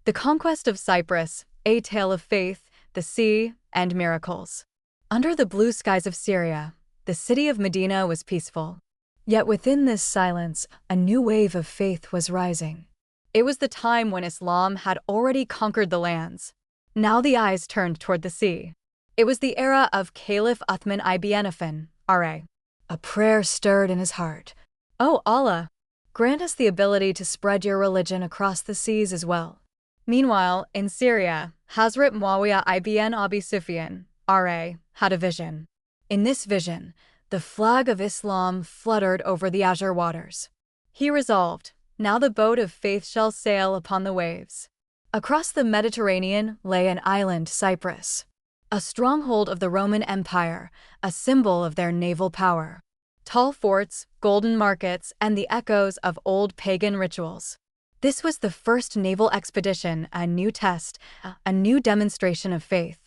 The Conquest of Cyprus, a tale of faith, the sea, and miracles. Under the blue skies of Syria, the city of Medina was peaceful. Yet within this silence, a new wave of faith was rising. It was the time when Islam had already conquered the lands. Now the eyes turned toward the sea. It was the era of Caliph Uthman ibn Affan, R.A. A prayer stirred in his heart. "O Allah, grant us the ability to spread your religion across the seas as well." Meanwhile, in Syria, Hazrat Muawiyah ibn Abi Sufyan, R.A., had a vision. In this vision, the flag of Islam fluttered over the azure waters. He resolved, now the boat of faith shall sail upon the waves. Across the Mediterranean lay an island, Cyprus, a stronghold of the Roman Empire, a symbol of their naval power. Tall forts, golden markets, and the echoes of old pagan rituals. This was the first naval expedition, a new test, a new demonstration of faith.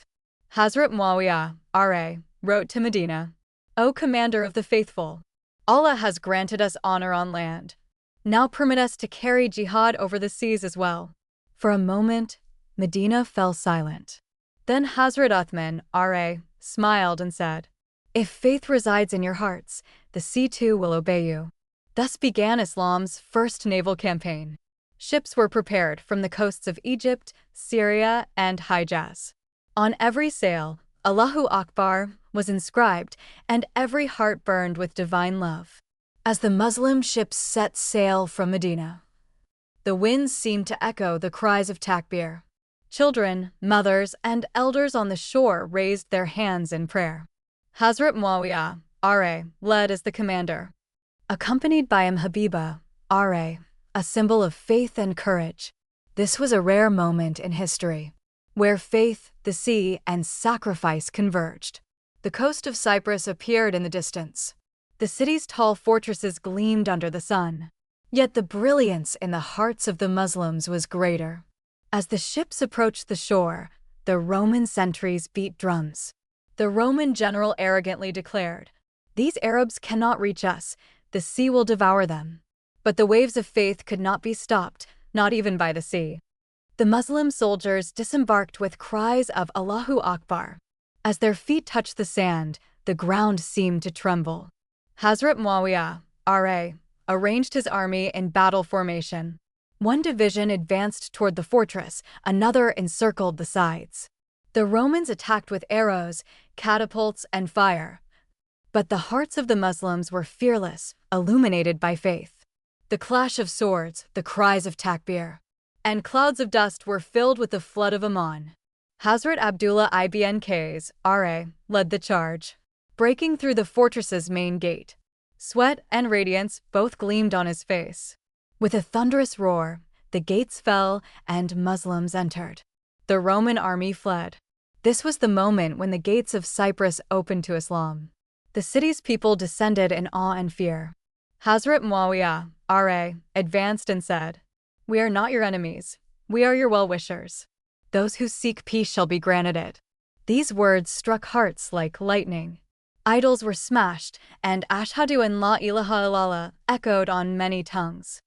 Hazrat Muawiyah, R.A., wrote to Medina, "O Commander of the Faithful, Allah has granted us honor on land. Now permit us to carry jihad over the seas as well." For a moment, Medina fell silent. Then Hazrat Uthman, R.A., smiled and said, "If faith resides in your hearts, the sea too will obey you." Thus began Islam's first naval campaign. Ships were prepared from the coasts of Egypt, Syria, and Hijaz. On every sail, Allahu Akbar was inscribed, and every heart burned with divine love. As the Muslim ships set sail from Medina, the winds seemed to echo the cries of takbir. Children, mothers, and elders on the shore raised their hands in prayer. Hazrat Muawiyah, R.A., led as the commander, accompanied by Habiba, R.A., a symbol of faith and courage. This was a rare moment in history, where faith, the sea, and sacrifice converged. The coast of Cyprus appeared in the distance. The city's tall fortresses gleamed under the sun. Yet the brilliance in the hearts of the Muslims was greater. As the ships approached the shore, the Roman sentries beat drums. The Roman general arrogantly declared, "These Arabs cannot reach us, the sea will devour them." But the waves of faith could not be stopped, not even by the sea. The Muslim soldiers disembarked with cries of Allahu Akbar. As their feet touched the sand, the ground seemed to tremble. Hazrat Muawiyah, R.A., arranged his army in battle formation. One division advanced toward the fortress, another encircled the sides. The Romans attacked with arrows, catapults, and fire. But the hearts of the Muslims were fearless, illuminated by faith. The clash of swords, the cries of takbir, and clouds of dust were filled with the flood of Aman. Hazrat Abdullah ibn Qais, R.A., led the charge, breaking through the fortress's main gate. Sweat and radiance both gleamed on his face. With a thunderous roar, the gates fell and Muslims entered. The Roman army fled. This was the moment when the gates of Cyprus opened to Islam. The city's people descended in awe and fear. Hazrat Muawiyah, R.A., advanced and said, "We are not your enemies. We are your well-wishers. Those who seek peace shall be granted it." These words struck hearts like lightning. Idols were smashed, and Ashhadu an la ilaha illallah echoed on many tongues.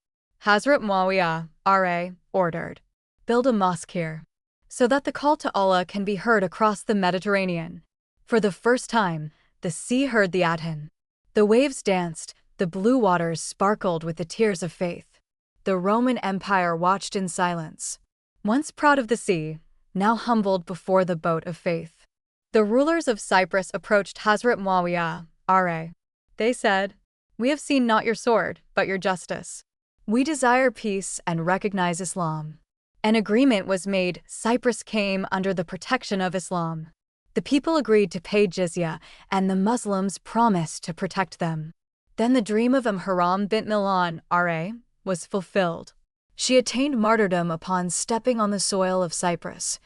Hazrat Muawiyah, R.A., ordered, "Build a mosque here, so that the call to Allah can be heard across the Mediterranean." For the first time, the sea heard the adhan. The waves danced, the blue waters sparkled with the tears of faith. The Roman Empire watched in silence. Once proud of the sea, now humbled before the boat of faith. The rulers of Cyprus approached Hazrat Muawiyah, R.A. They said, "We have seen not your sword, but your justice. We desire peace and recognize Islam." An agreement was made. Cyprus came under the protection of Islam. The people agreed to pay jizya, and the Muslims promised to protect them. Then the dream of Haram bint Milan, R.A., was fulfilled. She attained martyrdom upon stepping on the soil of Cyprus.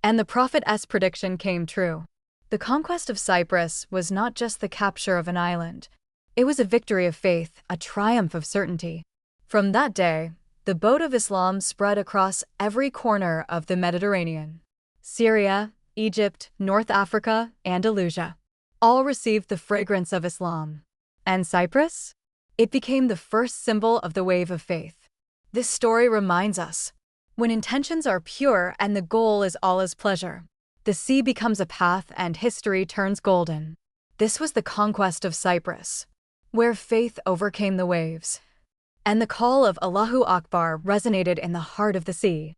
And the Prophet's prediction came true. The conquest of Cyprus was not just the capture of an island. It was a victory of faith, a triumph of certainty. From that day, the boat of Islam spread across every corner of the Mediterranean. Syria, Egypt, North Africa, Andalusia, all received the fragrance of Islam. And Cyprus? It became the first symbol of the wave of faith. This story reminds us, When intentions are pure and the goal is Allah's pleasure, the sea becomes a path and history turns golden. This was the conquest of Cyprus, where faith overcame the waves, and the call of Allahu Akbar resonated in the heart of the sea.